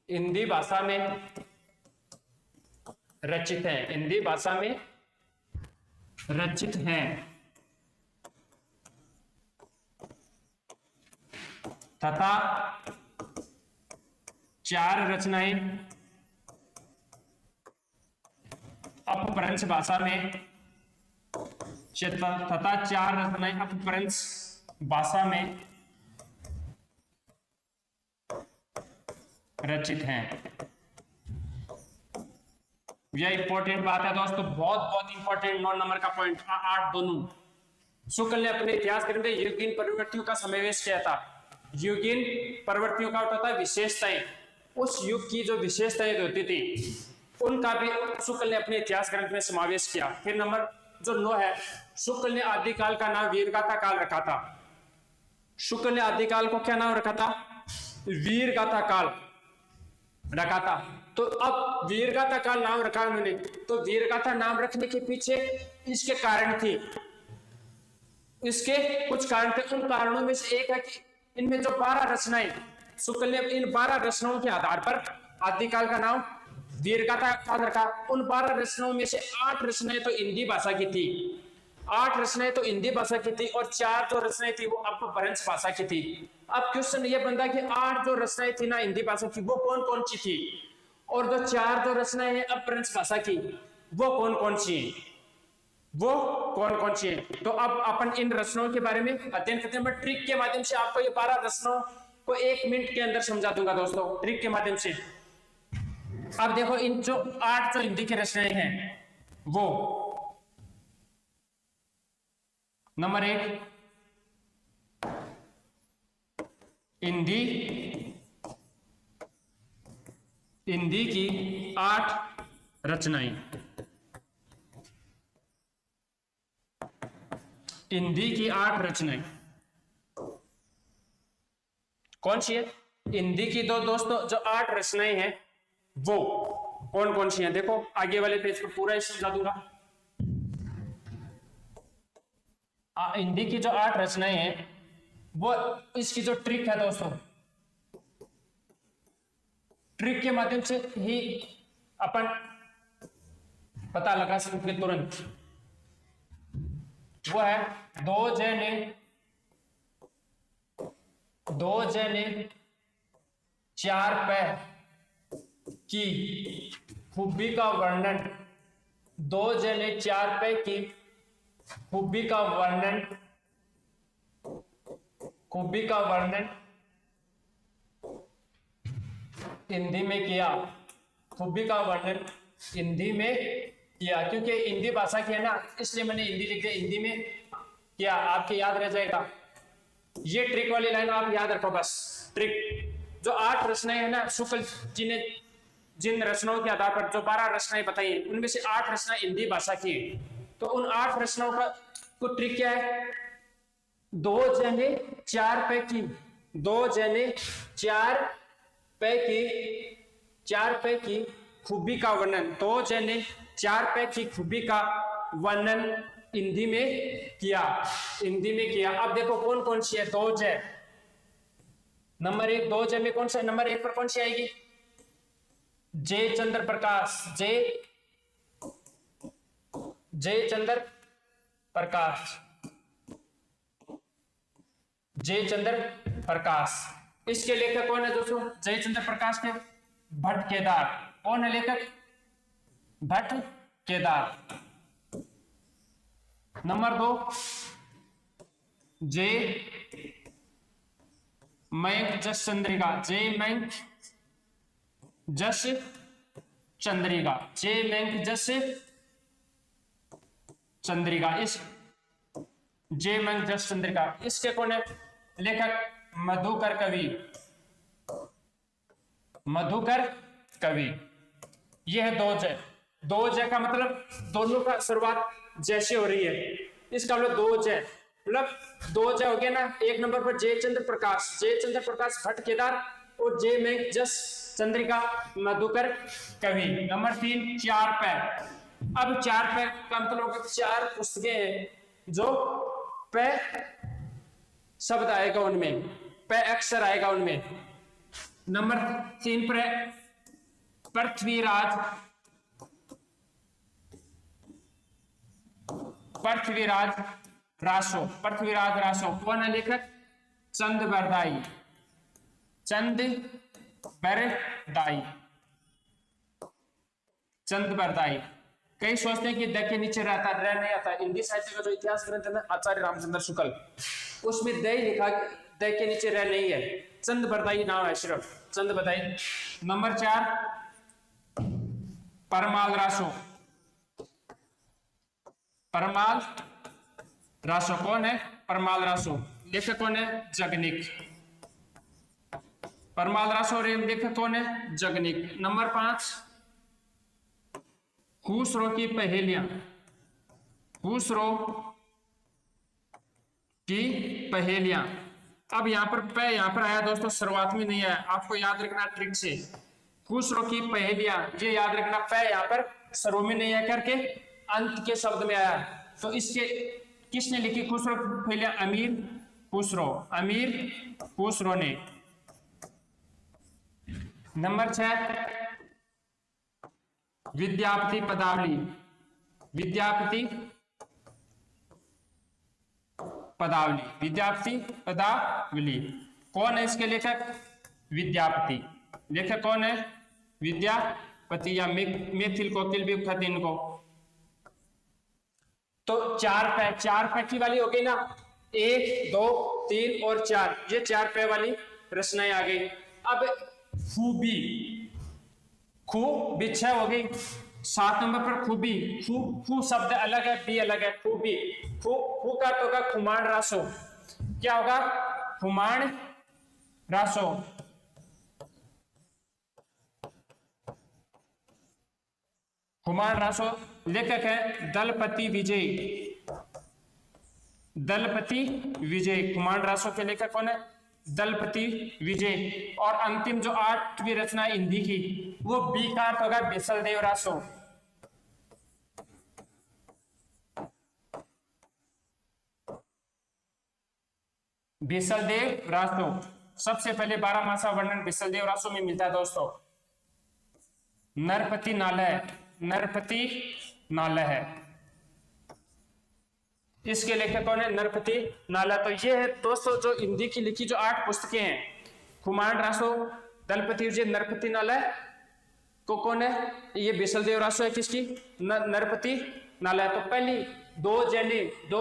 हिंदी भाषा में रचित हैं, हिंदी भाषा में रचित हैं तथा 4 रचनाएं अपभ्रंश भाषा में, तथा 4 रचनाएं अपभ्रंश भाषा में रचित हैं। यह इंपॉर्टेंट बात है दोस्तों, बहुत इंपॉर्टेंट 9 नंबर का पॉइंट, 8 दोनों। शुक्ल ने अपने इतिहास ग्रंथ में युगीन प्रवृत्तियों का समावेश किया था। युगीन प्रवृत्तियों का होता है विशेषताएं, उस युग की जो विशेषताएं होती थी उनका भी शुक्ल ने अपने इतिहास ग्रंथ में समावेश किया। फिर नंबर जो 9 है, शुक्ल ने आदिकाल का नाम वीरगाथा काल रखा था। शुक्ल ने आदिकाल को क्या नाम रखा था, वीरगाथा काल रखा था। तो अब वीरगाथा काल नाम रखा उन्होंने, तो वीरगाथा नाम रखने के पीछे इसके कारण थे, इसके कुछ कारण थे। उन कारणों में से एक है कि इनमें जो 12 रचनाएं, शुक्ल ने इन 12 रचनाओं के आधार पर आदिकाल का नाम वीरगाथा काल रखा। उन 12 रचनाओं में से 8 रचनाएं तो हिंदी भाषा की थी, 8 रचनाएं तो हिंदी भाषा की थी और 4 जो रचनाएं थी वो अपभ्रंश भाषा की थी। अब क्वेश्चन ये बनता कि 8 जो रचनाएं थी ना हिंदी भाषा की, वो कौन कौन सी थी, और जो 4 जो रचनाएं हैं अपभ्रंश भाषा की, वो कौन कौन सी है, वो कौन कौन सी है। तो अब अपन इन रचनाओं के बारे में अध्ययन करते हैं। मैं ट्रिक के माध्यम से आपको ये 12 रचनाओं को 1 मिनट के अंदर समझा दूंगा दोस्तों, ट्रिक के माध्यम से। अब देखो, इन जो 8 जो हिंदी की रचनाएं हैं, वो नंबर 1 हिंदी की 8 रचनाएं, हिंदी की 8 रचनाएं कौन सी है, हिंदी की दो दोस्तों जो 8 रचनाएं हैं वो कौन कौन सी हैं। देखो आगे वाले पेज पर पूरा ही समझा दूंगा। हिंदी की जो 8 रचनाएं हैं वो, इसकी जो ट्रिक है दोस्तों, ट्रिक के माध्यम से ही अपन पता लगा सकते तुरंत। वो है 2 जने 4 पैर की खूबी का वर्णन, 2 जने 4 पैर की खूबी का वर्णन हिंदी में किया, खूबी का वर्णन हिंदी में किया। क्योंकि हिंदी भाषा की है ना, इसलिए मैंने हिंदी लिख दिया, हिंदी में किया, आपके याद रह जाएगा। ये ट्रिक वाली लाइन आप याद रखो बस। ट्रिक जो 8 रचनाएं है ना, शुक्ल जी ने जिन रचनाओं के आधार पर जो 12 रचनाएं बताई, उनमें से 8 रचनाएं हिंदी भाषा की है। तो उन 8 रचनाओं का को ट्रिक क्या है, 2 जने 4 पैर की, 2 जने 4 पैर की खूबी का वर्णन, 2 जने 4 पैर की खूबी का वर्णन हिंदी में किया, अब देखो कौन कौन सी है। 2 जय नंबर 1, 2 जय में कौन सा नंबर 1 पर कौन सी आएगी, जे चंद्र प्रकाश, जे चंद्र प्रकाश, जय चंद्र प्रकाश। इसके लेखक कौन है दोस्तों? जय चंद्र प्रकाश के भट्ट केदार। कौन है लेखक? भट्ट केदार। नंबर 2, जे मयंक जस चंद्रिका, जे मयंक जस चंद्रिका, जे मयंक जस चंद्रिका। इस जे मयंक जस चंद्रिका, इसके कौन है लेखक? मधुकर कवि, मधुकर कवि। यह है दो जय। दो जय का मतलब दोनों का शुरुआत जैसे हो रही है, इसका मतलब दो जय, मतलब दो जय हो गया ना। एक नंबर पर जय चंद्र प्रकाश, जय चंद्र प्रकाश भट्ट केदार, और जय में जस चंद्रिका मधुकर कवि। नंबर 3, चार पै। अब चार पै का मतलब चार पुस्तकें हैं जो पै शब्द आएगा उनमें, पै अक्षर आएगा उनमें। नंबर 3 पर पृथ्वीराज, पृथ्वीराज रासो, पृथ्वीराज रासो। कौन है लेखक? चंद बरदाई, चंद बरदाई, चंद बरदाई। कई सोचते हैं कि द के नीचे रहता, रह नहीं आता। हिंदी साहित्य का जो इतिहास ग्रंथ है ना आचार्य रामचंद्र शुक्ल, उसमें द लिखा, द के नीचे रह नहीं है, चंद बरदाई नाम है सिर्फ, चंद बरदाई। नंबर 4, परमाल रासो, परमाल रासो। कौन है? परमाल रासो। लेखक कौन है? जगनिक। परमाल रासो लेखक कौन है? जगनिक। नंबर 5, खुसरो की पहेलियां, खुसरो की पहेलियां। अब यहां पर पै यहां पर आया दोस्तों, शुरुआत में नहीं आया, आपको याद रखना ट्रिक से। खुसरो की पहेलियां, ये याद रखना, पै यहां पर शुरू में नहीं आया करके अंत के शब्द में आया। तो इसके किसने लिखी खुसरो की पहेलियां? अमीर खुसरो, अमीर खुसरो ने। नंबर 6, विद्यापति पदावली, विद्यापति पदावली, विद्यापति पदावली। कौन है इसके लेखक? विद्यापति। लेखक कौन है? विद्यापति, या मिथिल कोकिल भी कहते हैं इनको। तो चार पैकी वाली हो गई ना, 1, 2, 3 और 4, ये 4 पै वाली रचनाएं आ गई। अब खूबी, खूब 6 हो गई। 7 नंबर पर खूबी, खू शब्द अलग है, बी अलग है। खूबी, खू का तो होगा खुमाण रासो। क्या होगा? खुमाण रासो। खुमाण रासो। लेखक है दलपति विजय, दलपति विजय। खुमाण रासो के लेखक कौन है? दलपति विजय। और अंतिम जो 8वीं रचना हिंदी की, वो बी का अर्थ होगा बिसलदेव रासो। बिसलदेव रासो। सबसे पहले 12 मासा वर्णन बिसलदेव रासो में मिलता है दोस्तों। नरपति नालय, नरपति नालय है, इसके लेखक कौन है? नरपति नालय। तो ये है दोस्तों जो हिंदी की लिखी जो 8 पुस्तकें हैं, खुमाण रासो, दलपति विजय, नरपति नालय को कौन है? ये बिसलदेव रासो है किसकी? नरपति नालय। तो पहली दो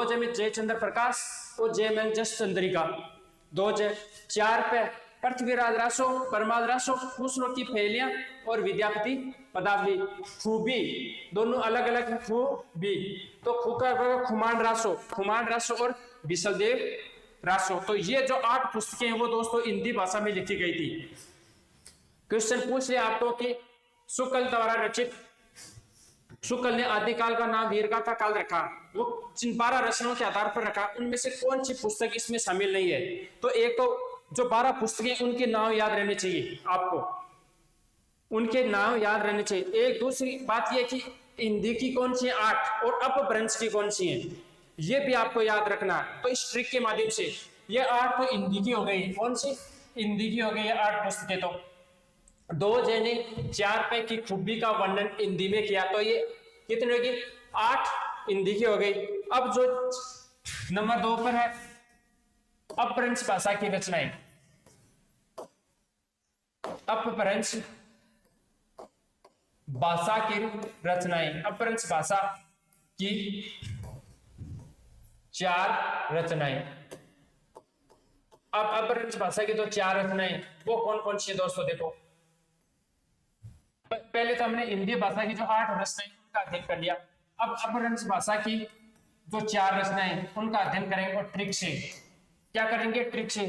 जय में जय चंद्र प्रकाश और जय में जस चंद्रिका, 2 जय। 4 पे पृथ्वीराज रासो, परमाल रासो, खुसरो की पहेलियां और विद्यापति पदावली। खूबी दोनों अलग अलग है, खूबी। तो खू का खुमाण रासो, खुमाण रासो और बिसलदेव रासो। तो ये जो 8 पुस्तकें हैं वो दोस्तों हिंदी भाषा में लिखी गई थी। क्वेश्चन पूछ लिया आपको कि शुक्ल द्वारा रचित, शुक्ल ने आदिकाल का नाम वीरगाथा काल रखा, वो जिन 12 रचनाओं के आधार पर रखा, उनमें से कौन सी पुस्तक इसमें शामिल नहीं है? तो एक तो जो 12 पुस्तकें उनके नाम याद रहने चाहिए आपको, उनके नाम याद रहने चाहिए। एक दूसरी बात यह कि हिंदी की कौन सी 8 और अपभ्रंश की कौन सी है, ये भी आपको याद रखना। तो इस ट्रिक के माध्यम से ये 8 तो हिंदी की हो गई, कौन सी? हिंदी की हो गई ये 8 पुस्तकें। तो दो जने 4 पे की खूबी का वर्णन हिंदी में किया, तो ये कितनी होगी? 8 हिंदी की हो गई। अब जो नंबर 2 पर है अपभ्रंश भाषा की रचनाएं। अपभ्रंश भाषा की रचनाएं, अपभ्रंश भाषा की 4 रचनाएं। अब अपभ्रंश भाषा की तो 4 रचनाएं, वो कौन कौन सी है दोस्तों? देखो, पहले तो हमने हिंदी भाषा की जो 8 रचनाएं उनका अध्ययन कर लिया। अब अपभ्रंश भाषा की जो 4 रचनाएं उनका अध्ययन करेंगे और ट्रिक से। क्या करेंगे? ट्रिक से।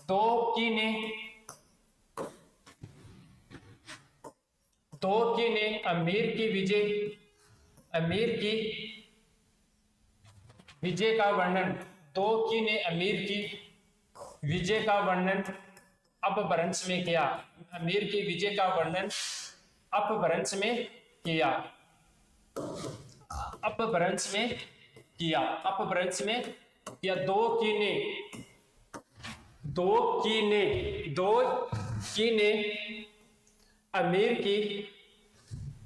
दो की ने अमीर की विजय का वर्णन, दो की ने अमीर की विजय का वर्णन अपभ्रंश में किया। अमीर की विजय का वर्णन अपभ्रंश में किया। अपभ्रंश में किया। दो की ने अमीर की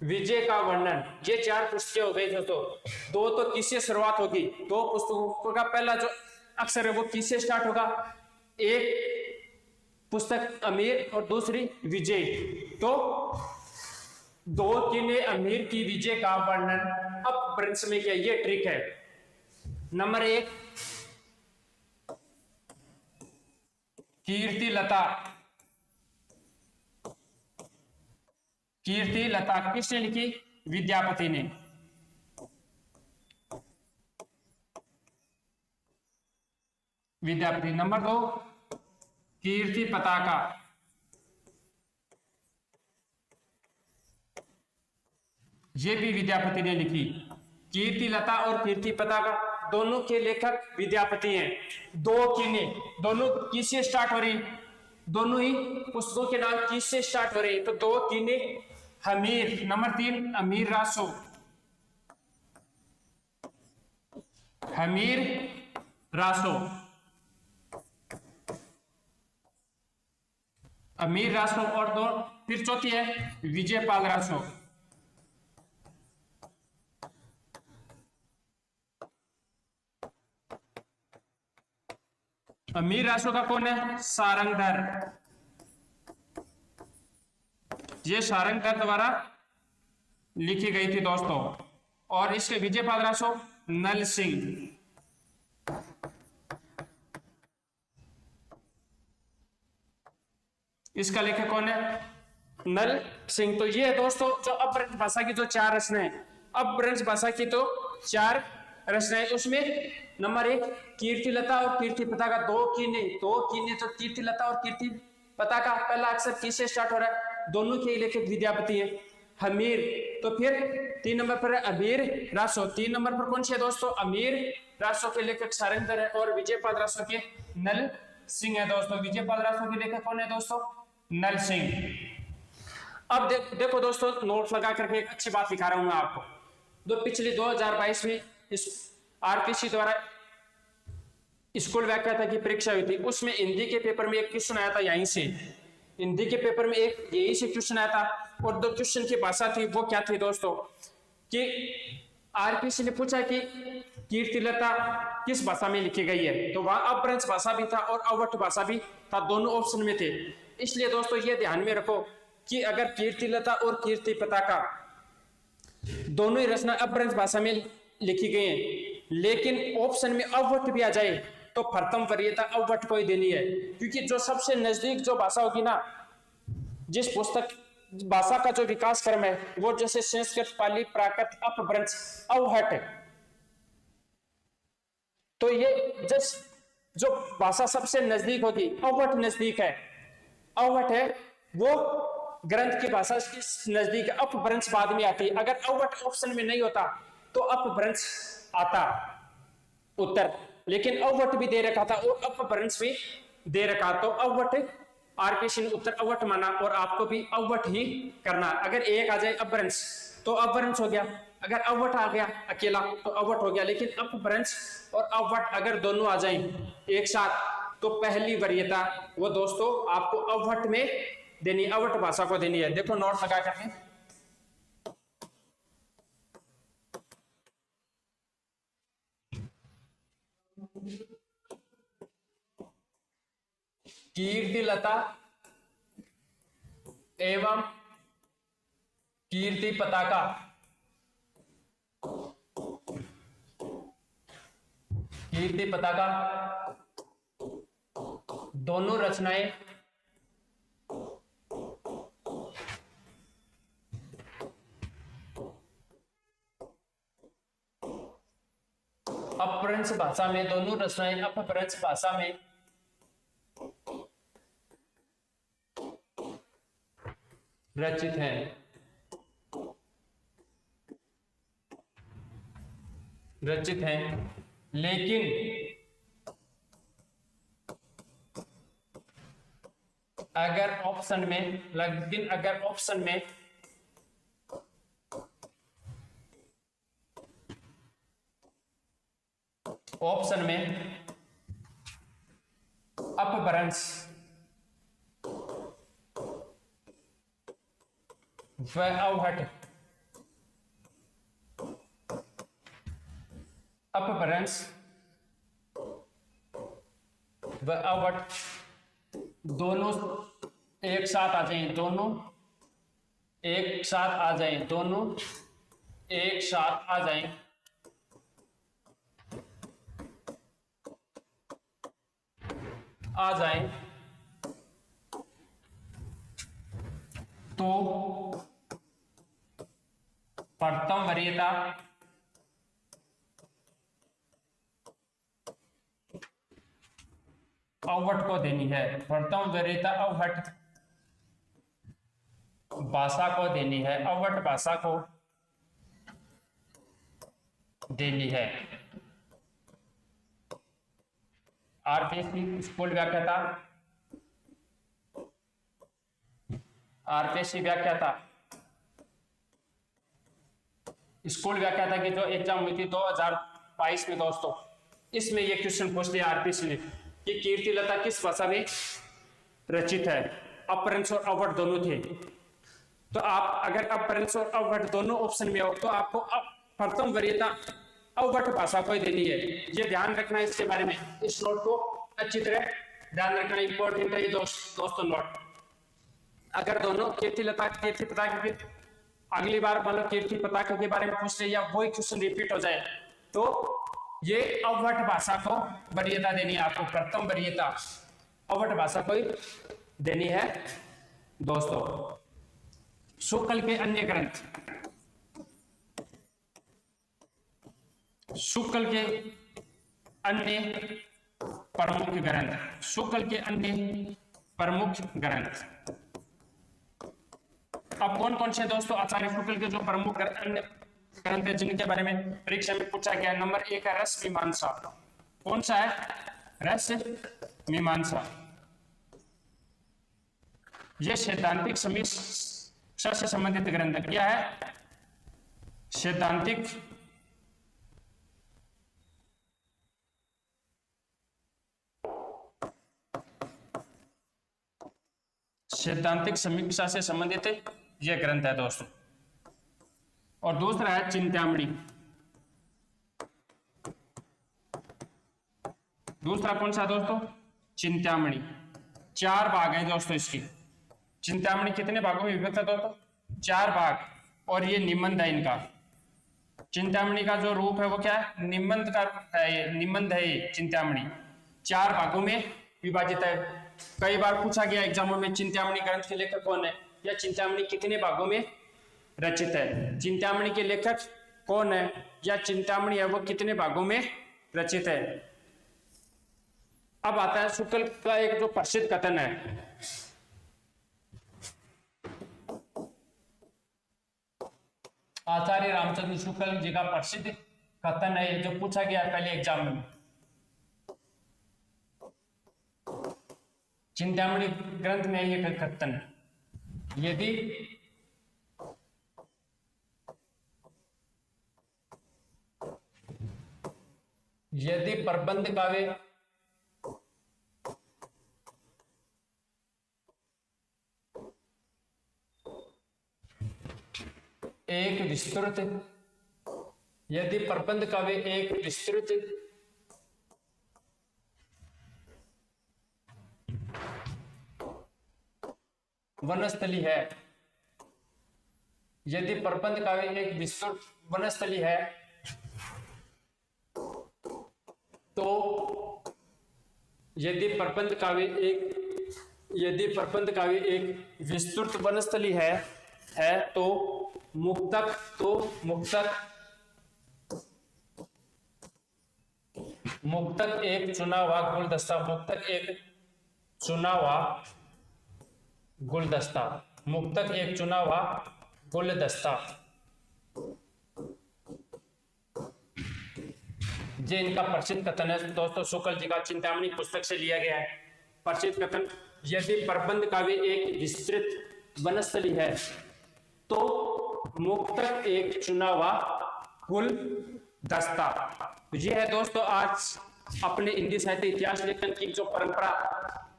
विजय का वर्णन। ये 4 पुस्तकें हो गई दोस्तों। दो तो किससे शुरुआत होगी? 2 पुस्तकों का पहला जो अक्षर है वो किससे स्टार्ट होगा? एक पुस्तक अमीर और दूसरी विजय। तो दो की ने अमीर की विजय का वर्णन अपभ्रंश में किया। ये ट्रिक है। नंबर 1, कीर्ति लता किसने लिखी? विद्यापति ने। नंबर 2, कीर्ति पताका, ये भी विद्यापति ने लिखी। कीर्ति लता और कीर्ति पताका दोनों के लेखक विद्यापति हैं। दो की ने, दोनों किससे स्टार्ट हो रही? दोनों ही पुस्तकों के नाम किससे स्टार्ट हो रहे? तो दो की ने हमीर। नंबर 3, अमीर रासो, अमीर रासो और दो, फिर चौथी है विजयपाल रासो। अमीर रासो का कौन है? सारंगधर। ये सारंगधर द्वारा लिखी गई थी दोस्तों। और इसके विजयपाल रासो नल सिंह। इसका लेखक कौन है? नल सिंह। तो ये दोस्तों जो अपभ्रंश भाषा की जो 4 रचनाएं, अपभ्रंश भाषा की तो 4 रचनाएं, उसमें नंबर 1 कीर्ति लता और कीर्ति पताका। दो की ने तो कीर्ति लता और कीर्ति पताका पहला अक्षर किससे स्टार्ट हो रहा है? दोनों के लेखक विद्यापति हैं। हमीर, तो फिर 3 नंबर पर है अमीर रासो। 3 नंबर पर कौन से है दोस्तों? अमीर रासो के लेखक सारंगधर है और विजयपाल रासो के नल सिंह है दोस्तों। विजयपाल रासो के लेखक कौन है दोस्तों? नल सिंह। अब देखो दोस्तों, नोट लगा करके एक अच्छी बात दिखा रहा हूं मैं आपको। जो पिछले 2022 में इस आरपीसी द्वारा स्कूल व्याख्याता की परीक्षा हुई थी, उसमें हिंदी के पेपर में एक क्वेश्चन आया था। यहीं से हिंदी के पेपर में एक यही से क्वेश्चन आया था। और 2 क्वेश्चन की भाषा थी, वो क्या थी दोस्तों? कि आरपीसी ने पूछा कि कीर्तिलता किस भाषा में लिखी गई है? तो वहां अपभ्रंश भाषा भी था और अवट भाषा भी था, दोनों ऑप्शन में थे। इसलिए दोस्तों ये ध्यान में रखो कि अगर कीर्तिलता और कीर्ति पताका दोनों ही रचना अपभ्रंश भाषा में लिखी गई हैं, लेकिन ऑप्शन में अवट भी आ जाए तो प्रथम वरीयता अवट को ही देनी है। क्योंकि जो सबसे नजदीक जो भाषा होगी ना, जिस पुस्तक भाषा का जो विकास क्रम है वो जैसे संस्कृत, पाली, प्राकृत, अपभ्रंश, अवहट, तो ये जिस जो भाषा सबसे नजदीक होगी, अवहट नजदीक है, अवहट है वो ग्रंथ की भाषा के नजदीक। अपभ्रंश बाद में आती है। अगर अवहट ऑप्शन में नहीं होता तो अपभ्रंश आता उत्तर, लेकिन अवहट भी दे रखा था और अपभ्रंश भी दे रखा, तो अवहट आरपीसी ने उत्तर अवहट माना और आपको भी अवहट ही करना। अगर एक आ जाए अपभ्रंश तो अपभ्रंश हो गया, अगर अवहट आ गया अकेला तो अवहट हो गया। लेकिन अपभ्रंश और अवहट अगर दोनों आ जाएं एक साथ तो पहली वरीयता वो दोस्तों आपको अवहट में देनी, अवट भाषा को देनी है। देखो नोट लगा करके, कीर्तिलता एवं कीर्ति पताका, कीर्ति पताका दोनों रचनाएं अपभ्रंश भाषा में, दोनों रचनाएं अपभ्रंश भाषा में रचित हैं, रचित हैं। लेकिन अगर ऑप्शन में, लेकिन अगर ऑप्शन में अपभ्रंश व अवहट, अपभ्रंश व अवहट दोनों एक साथ आ जाएं, दोनों एक साथ आ जाएं, दोनों एक साथ आ जाएं, आ जाएं तो प्रथम वरीयता अवहट को देनी है, प्रथम वरीयता अवहट भाषा को देनी है, अवहट भाषा को देनी है। आरपीएससी स्कूल व्याख्याता, आरपीएससी व्याख्याता स्कूल व्याख्याता की जो एग्जाम हुई थी 2022 में दोस्तों, इसमें ये क्वेश्चन पूछ लिया आरपीएससी ने कि कीर्तिलता किस भाषा में रचित है। अपभ्रंश और अवहट दोनों थे, तो आप अगर अपभ्रंश और अवहट दोनों ऑप्शन में हो तो आपको प्रथम वरीयता अवहट भाषा को ही देनी है। ये ध्यान रखना है इसके बारे में, इस नोट को अच्छी तरह ध्यान रखना इंपॉर्टेंट है ये दोस्तों नोट। अगर दोनों कीर्तिलता कीर्ति पताका के अगली बार मान लो कीर्ति पताका के बारे में पूछ ले या वही क्वेश्चन रिपीट हो जाए तो ये अवहट भाषा को वरीयता देनी है, आपको प्रथम वरीयता अवहट भाषा को ही देनी है दोस्तों। शुक्ल के अन्य ग्रंथ, शुक्ल के अन्य प्रमुख ग्रंथ, शुक्ल के अन्य प्रमुख ग्रंथ। अब कौन कौन से दोस्तों आचार्य शुक्ल के जो प्रमुख अन्य ग्रंथ है जिनके बारे में परीक्षा में पूछा गया, नंबर 1 है रस मीमांसा। कौन सा है? रस मीमांसा। यह सैद्धांतिक समीक्षा से संबंधित ग्रंथ क्या है? सैद्धांतिक सैद्धांतिक समीक्षा से संबंधित यह ग्रंथ है दोस्तों। और दूसरा है चिंतामणि। दूसरा कौन सा दोस्तों? चिंतामणि। 4 भाग हैं दोस्तों इसकी। चिंतामणि कितने भागों में विभक्त है दोस्तों? 4 भाग। और ये निबंध है इनका। चिंतामणि का जो रूप है वो क्या है? निबंध का है, ये निबंध है ये चिंतामणि। 4 भागों में विभाजित है। कई बार पूछा गया एग्जामों में चिंतामणि ग्रंथ के लेखक कौन है या चिंतामणि कितने भागों में रचित है। चिंतामणि के लेखक कौन है या चिंतामणि है वो कितने भागों में रचित है। अब आता है शुक्ल का एक जो प्रसिद्ध कथन है, आचार्य रामचंद्र शुक्ल जी का प्रसिद्ध कथन है जो पूछा गया पहले एग्जाम में। चिंतामणि ग्रंथ में ये कथन, यदि प्रबंध काव्य एक विस्तृत, यदि प्रबंध काव्य एक विस्तृत वनस्थली है, यदि प्रबंध काव्य एक विस्तृत वनस्थली है तो यदि प्रबंध काव्य एक विस्तृत वनस्थली है तो मुक्तक एक चुना हुआ गुलदस्ता, मुक्तक एक चुना हुआ गुलदस्ता, मुक्तक एक चुना हुआ गुलदस्ता। ये इनका प्रसिद्ध कथन है दोस्तों, शुक्ल जी का चिंतामणि पुस्तक से लिया गया है। प्रसिद्ध कथन, यदि प्रबंध काव्य एक विस्तृत वनस्थली है तो मुक्तक एक चुना हुआ गुलदस्ता। यह है दोस्तों आज अपने हिंदी साहित्य इतिहास लेखन की जो परंपरा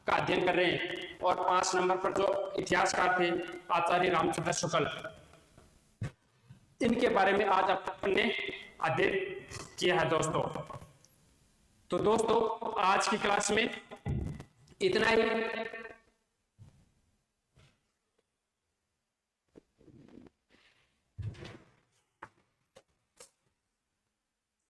का अध्ययन कर रहे हैं, और 5 नंबर पर जो इतिहासकार थे आचार्य रामचंद्र शुक्ल, इनके बारे में आज आपने अध्ययन किया है दोस्तों। तो दोस्तों आज की क्लास में इतना ही।